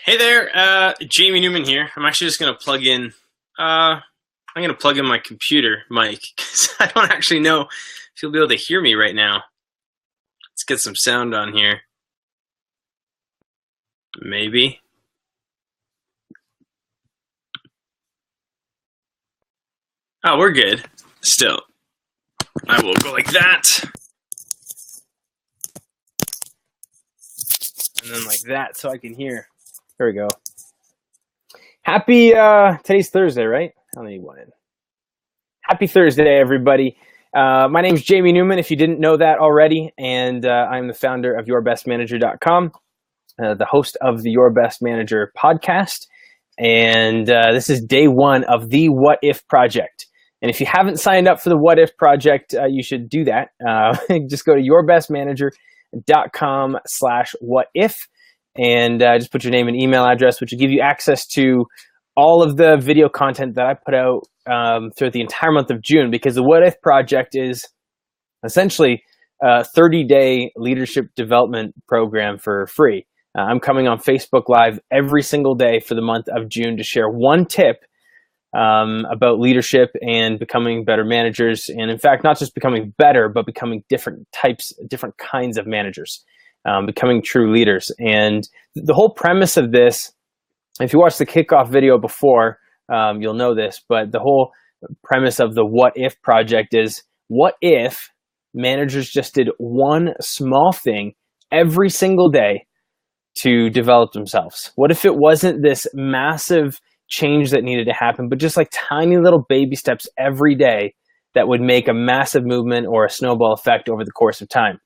Hey there, Jamie Newman here. I'm actually just gonna plug in. I'm gonna plug in my computer mic because I don't actually know if you'll be able to hear me right now. Let's get some sound on here. Maybe. Oh, we're good. Still, I will go like that, and then like that, so I can hear. There we go. Happy. Today's Thursday, right? I don't need one in. Happy Thursday, everybody. My name is Jamie Newman, if you didn't know that already, and I'm the founder of YourBestManager.com, the host of the Your Best Manager podcast, and this is day one of the What If Project. And if you haven't signed up for the What If Project, you should do that. Just go to yourbestmanager.com/whatif, and just put your name and email address, which will give you access to all of the video content that I put out throughout the entire month of June, because the What If Project is essentially a 30-day leadership development program for free. I'm coming on Facebook Live every single day for the month of June to share one tip about leadership and becoming better managers. And in fact, not just becoming better, but becoming different kinds of managers, becoming true leaders. And the whole premise of this, if you watched the kickoff video before, you'll know this, but the whole premise of the What If Project is, what if managers just did one small thing every single day to develop themselves? What if it wasn't this massive change that needed to happen, but just like tiny little baby steps every day that would make a massive movement or a snowball effect over the course of time?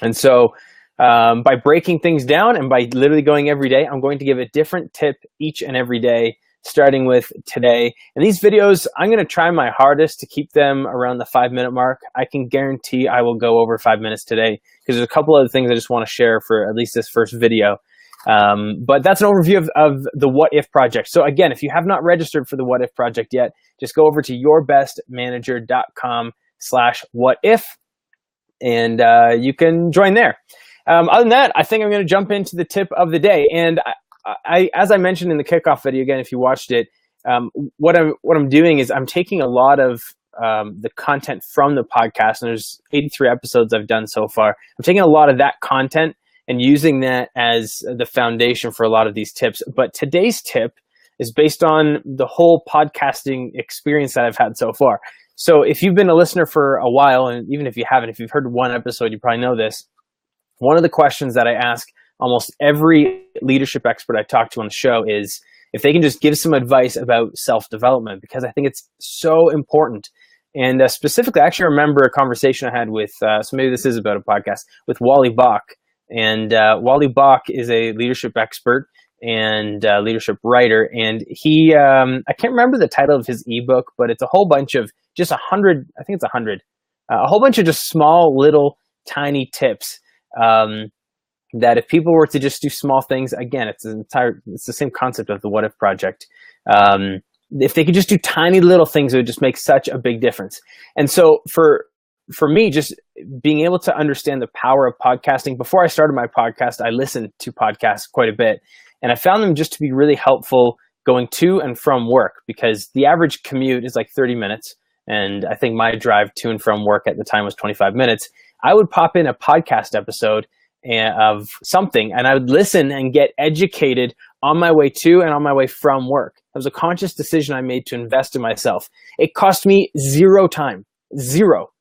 And so by breaking things down and by literally going every day, I'm going to give a different tip each and every day, starting with today. And these videos, I'm going to try my hardest to keep them around the 5-minute mark. I can guarantee I will go over 5 minutes today, because there's a couple other things I just want to share for at least this first video. But that's an overview of the What If Project. So again, if you have not registered for the What If Project yet, just go over to yourbestmanager.com/whatif, and you can join there. Other than that, I think I'm going to jump into the tip of the day. And I, as I mentioned in the kickoff video, again, if you watched it, what I'm doing is I'm taking a lot of the content from the podcast, and there's 83 episodes I've done so far. I'm taking a lot of that content and using that as the foundation for a lot of these tips. But today's tip is based on the whole podcasting experience that I've had so far. So if you've been a listener for a while, and even if you haven't, if you've heard one episode, you probably know this. One of the questions that I ask almost every leadership expert I talk to on the show is if they can just give some advice about self-development, because I think it's so important. And specifically, I actually remember a conversation I had with, so maybe this is about a podcast, with Wally Bach. And Wally Bach is a leadership expert and leadership writer. And he, I can't remember the title of his ebook, but it's a whole bunch of just 100, I think it's 100, a whole bunch of just small, little, tiny tips that if people were to just do small things, again, it's the same concept of the What If Project. If they could just do tiny little things, it would just make such a big difference. And so for me, just being able to understand the power of podcasting, before I started my podcast, I listened to podcasts quite a bit, and I found them just to be really helpful going to and from work, because the average commute is like 30 minutes. And I think my drive to and from work at the time was 25 minutes. I would pop in a podcast episode of something, and I would listen and get educated on my way to and on my way from work. It was a conscious decision I made to invest in myself. It cost me zero time, zero.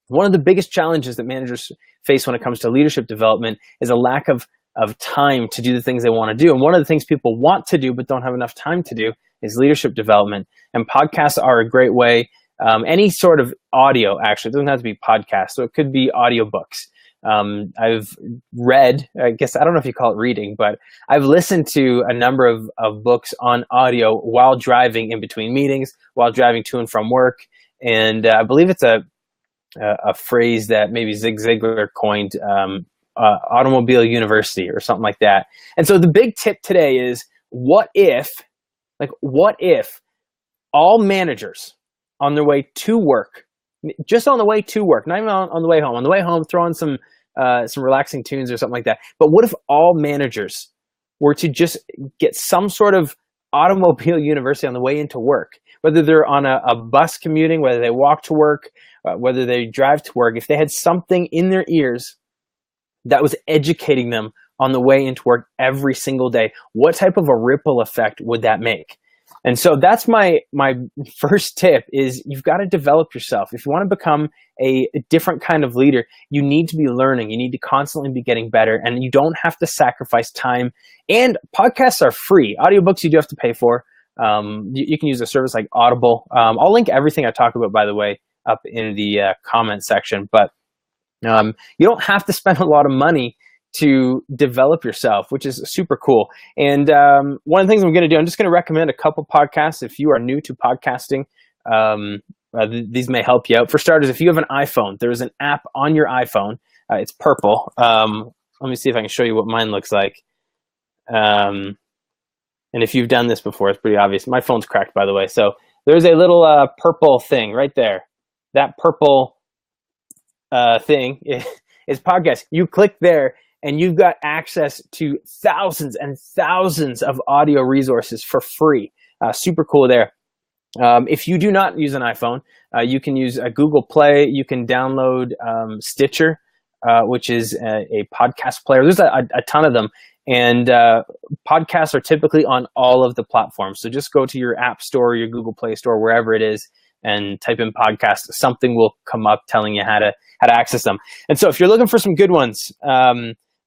One of the biggest challenges that managers face when it comes to leadership development is a lack of time to do the things they want to do. And one of the things people want to do but don't have enough time to do is leadership development. And podcasts are a great way. Any sort of audio, actually, it doesn't have to be podcasts. So it could be audiobooks. I've read, I guess, I don't know if you call it reading, but I've listened to a number of books on audio while driving in between meetings, while driving to and from work. And I believe it's a phrase that maybe Zig Ziglar coined, automobile university or something like that. And so the big tip today is, what if all managers on their way to work, just on the way to work, not even on the way home, throw on some relaxing tunes or something like that. But what if all managers were to just get some sort of automobile university on the way into work, whether they're on a bus commuting, whether they walk to work, whether they drive to work, if they had something in their ears that was educating them on the way into work every single day, what type of a ripple effect would that make? And so that's my first tip is you've got to develop yourself. If you want to become a different kind of leader, you need to be learning. You need to constantly be getting better, and you don't have to sacrifice time. And podcasts are free. Audiobooks you do have to pay for. You can use a service like Audible. I'll link everything I talk about, by the way, up in the comment section. But you don't have to spend a lot of money to develop yourself, which is super cool. And one of the things I'm going to do, I'm just going to recommend a couple podcasts. If you are new to podcasting, these may help you out. For starters, if you have an iPhone, there's an app on your iPhone. It's purple. Let me see if I can show you what mine looks like. And if you've done this before, it's pretty obvious. My phone's cracked, by the way. So there's a little purple thing right there. That purple thing is podcast. You click there, and you've got access to thousands and thousands of audio resources for free. Super cool there. If you do not use an iPhone, you can use Google Play. You can download Stitcher, which is a podcast player. There's a ton of them. And podcasts are typically on all of the platforms. So just go to your App Store, your Google Play Store, wherever it is, and type in podcast. Something will come up telling you how to access them. And so if you're looking for some good ones,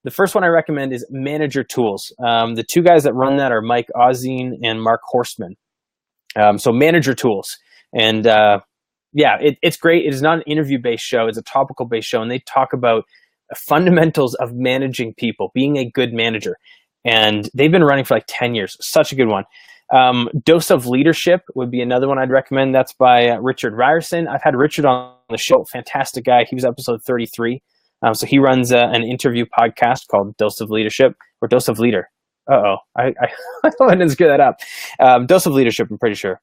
the first one I recommend is Manager Tools. The two guys that run that are Mike Ozzine and Mark Horstman. So Manager Tools. And it's great. It is not an interview-based show. It's a topical-based show. And they talk about fundamentals of managing people, being a good manager. And they've been running for like 10 years. Such a good one. Dose of Leadership would be another one I'd recommend. That's by Richard Ryerson. I've had Richard on the show. Fantastic guy. He was episode 33. So he runs an interview podcast called Dose of Leadership, or Dose of Leader. I didn't screw that up. Dose of Leadership, I'm pretty sure.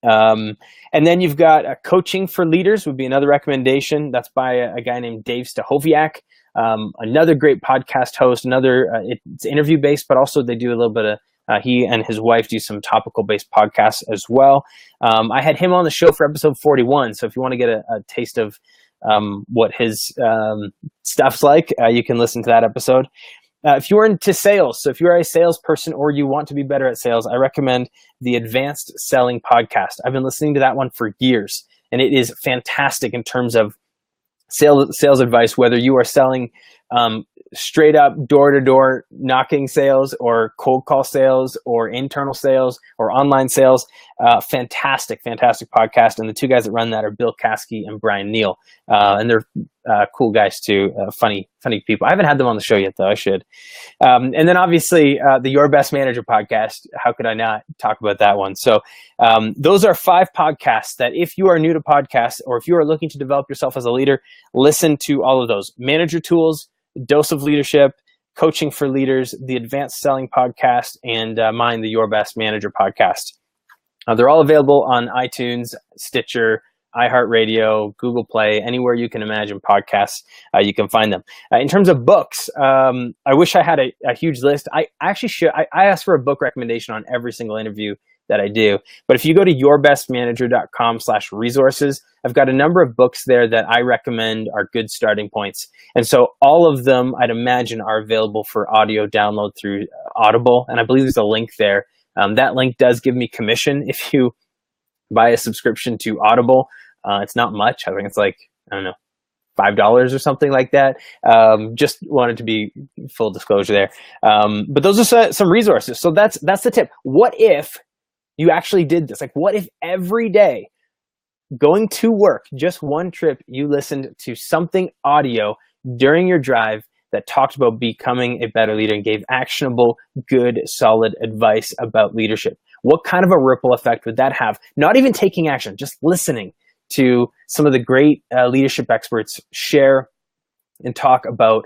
And then you've got Coaching for Leaders would be another recommendation. That's by a guy named Dave Stachowiak. Another great podcast host. It's interview based, but also they do a little bit of he and his wife do some topical based podcasts as well. I had him on the show for episode 41. So if you want to get a taste of what his stuff's like, you can listen to that episode. If you're into sales, so if you're a salesperson or you want to be better at sales, I recommend the Advanced Selling Podcast. I've been listening to that one for years, and it is fantastic in terms of sales advice, whether you are selling straight up door-to-door knocking sales or cold call sales or internal sales or online sales. Fantastic podcast. And the two guys that run that are Bill Caskey and Brian Neal. And they're cool guys too. Funny people. I haven't had them on the show yet though. I should. And then obviously the Your Best Manager podcast. How could I not talk about that one? So those are 5 podcasts that if you are new to podcasts or if you are looking to develop yourself as a leader, listen to all of those. Manager Tools, Dose of Leadership, Coaching for Leaders, the Advanced Selling Podcast, and mine, the Your Best Manager Podcast. They're all available on iTunes, Stitcher, iHeartRadio, Google Play, anywhere you can imagine podcasts, you can find them. In terms of books, I wish I had a huge list. I actually should. I ask for a book recommendation on every single interview that I do. But if you go to yourbestmanager.com/resources, I've got a number of books there that I recommend are good starting points. And so all of them, I'd imagine, are available for audio download through Audible. And I believe there's a link there. That link does give me commission if you buy a subscription to Audible. It's not much. I think it's like, I don't know, $5 or something like that. Just wanted to be full disclosure there. But those are some resources. So that's the tip. What if you actually did this? Like, what if every day going to work, just one trip, you listened to something audio during your drive that talked about becoming a better leader and gave actionable, good, solid advice about leadership? What kind of a ripple effect would that have? Not even taking action, just listening to some of the great leadership experts share and talk about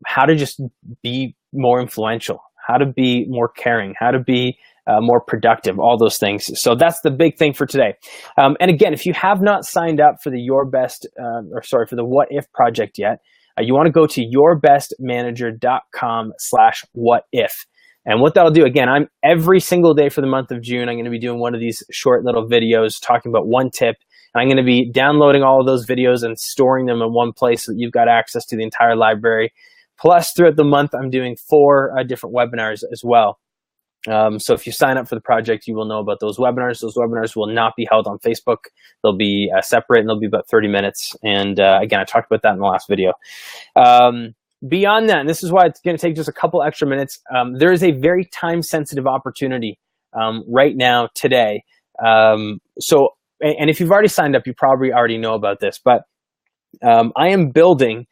how to just be more influential, how to be more caring, how to be more productive, all those things. So that's the big thing for today. And again, if you have not signed up for the for the What If project yet, you want to go to yourbestmanager.com/whatif. And what that'll do, again, I'm every single day for the month of June, I'm going to be doing one of these short little videos talking about one tip. And I'm going to be downloading all of those videos and storing them in one place so that you've got access to the entire library. Plus, throughout the month, I'm doing 4 different webinars as well. So if you sign up for the project, you will know about those webinars. Those webinars will not be held on Facebook. They'll be separate, and they'll be about 30 minutes. And again, I talked about that in the last video. Beyond that, and this is why it's going to take just a couple extra minutes, there is a very time-sensitive opportunity right now, today. And if you've already signed up, you probably already know about this, but I am building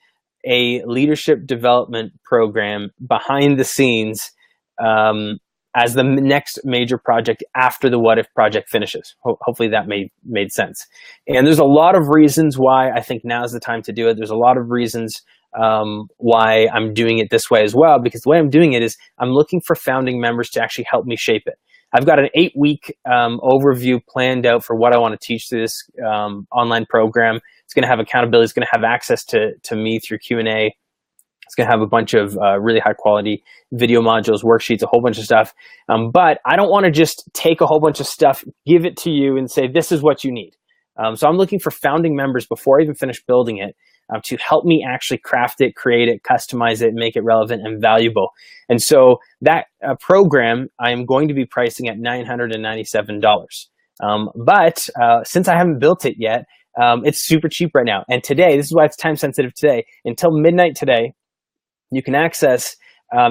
a leadership development program behind the scenes as the next major project after the What If project finishes. Hopefully that made sense. And there's a lot of reasons why I think now is the time to do it. There's a lot of reasons why I'm doing it this way as well, because the way I'm doing it is I'm looking for founding members to actually help me shape it. I've got an 8-week overview planned out for what I want to teach through this online program. It's going to have accountability. It's going to have access to me through Q&A. It's going to have a bunch of really high quality video modules, worksheets, a whole bunch of stuff. But I don't want to just take a whole bunch of stuff, give it to you and say, this is what you need. So I'm looking for founding members before I even finish building it to help me actually craft it, create it, customize it, make it relevant and valuable. And so that program, I'm going to be pricing at $997. But since I haven't built it yet, it's super cheap right now. And today, this is why it's time sensitive today, until midnight today, you can access,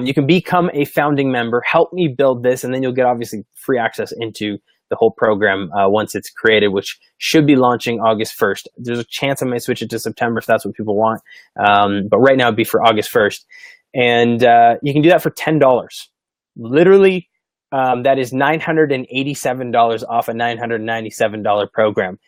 you can become a founding member, help me build this, and then you'll get obviously free access into the whole program once it's created, which should be launching August 1st. There's a chance I may switch it to September if that's what people want. But right now it'd be for August 1st. And you can do that for $10. Literally, that is $987 off a $997 program.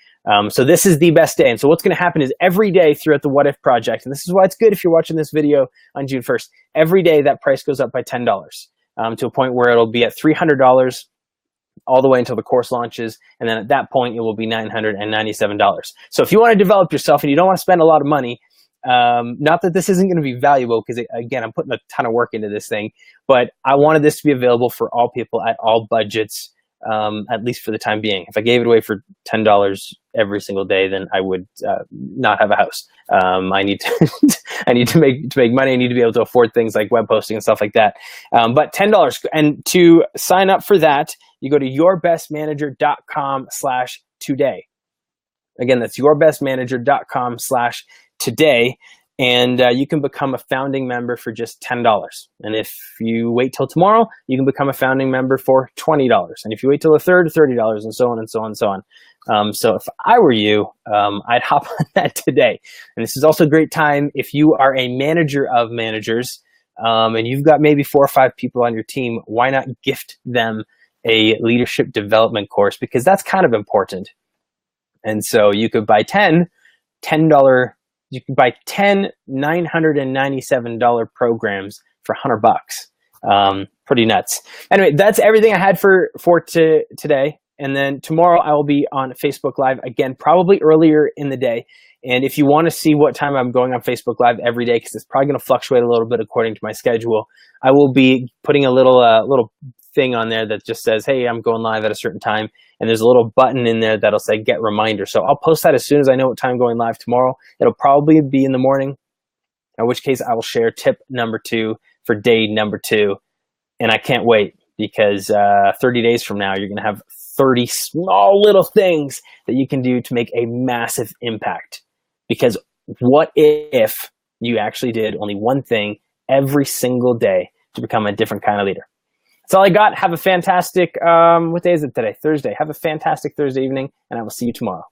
So this is the best day. And so what's going to happen is every day throughout the What If project, and this is why it's good if you're watching this video on June 1st, every day that price goes up by $10 to a point where it'll be at $300 all the way until the course launches. And then at that point, it will be $997. So if you want to develop yourself and you don't want to spend a lot of money, not that this isn't going to be valuable, because again, I'm putting a ton of work into this thing, but I wanted this to be available for all people at all budgets, at least for the time being. If I gave it away for $10 every single day, then I would not have a house. I need to I need to make money. I need to be able to afford things like web hosting and stuff like that. But $10, and to sign up for that, you go to yourbestmanager.com/today. Again, that's yourbestmanager.com/today. And you can become a founding member for just $10. And if you wait till tomorrow, you can become a founding member for $20. And if you wait till the third, $30, and so on and so on and so on. So if I were you, I'd hop on that today. And this is also a great time if you are a manager of managers and you've got maybe 4 or 5 people on your team, why not gift them a leadership development course? Because that's kind of important. And so you could buy $10 you can buy 10 $997 programs for $100. Pretty nuts. Anyway, that's everything I had for today. And then tomorrow I will be on Facebook Live again, probably earlier in the day. And if you want to see what time I'm going on Facebook Live every day, because it's probably going to fluctuate a little bit according to my schedule, I will be putting a little thing on there that just says, hey, I'm going live at a certain time. And there's a little button in there that'll say get reminder. So I'll post that as soon as I know what time I'm going live tomorrow. It'll probably be in the morning, in which case I will share tip number 2 for day number 2. And I can't wait, because 30 days from now, you're going to have 30 small little things that you can do to make a massive impact. Because what if you actually did only one thing every single day to become a different kind of leader? That's all I got. Have a fantastic, what day is it today? Thursday. Have a fantastic Thursday evening, and I will see you tomorrow.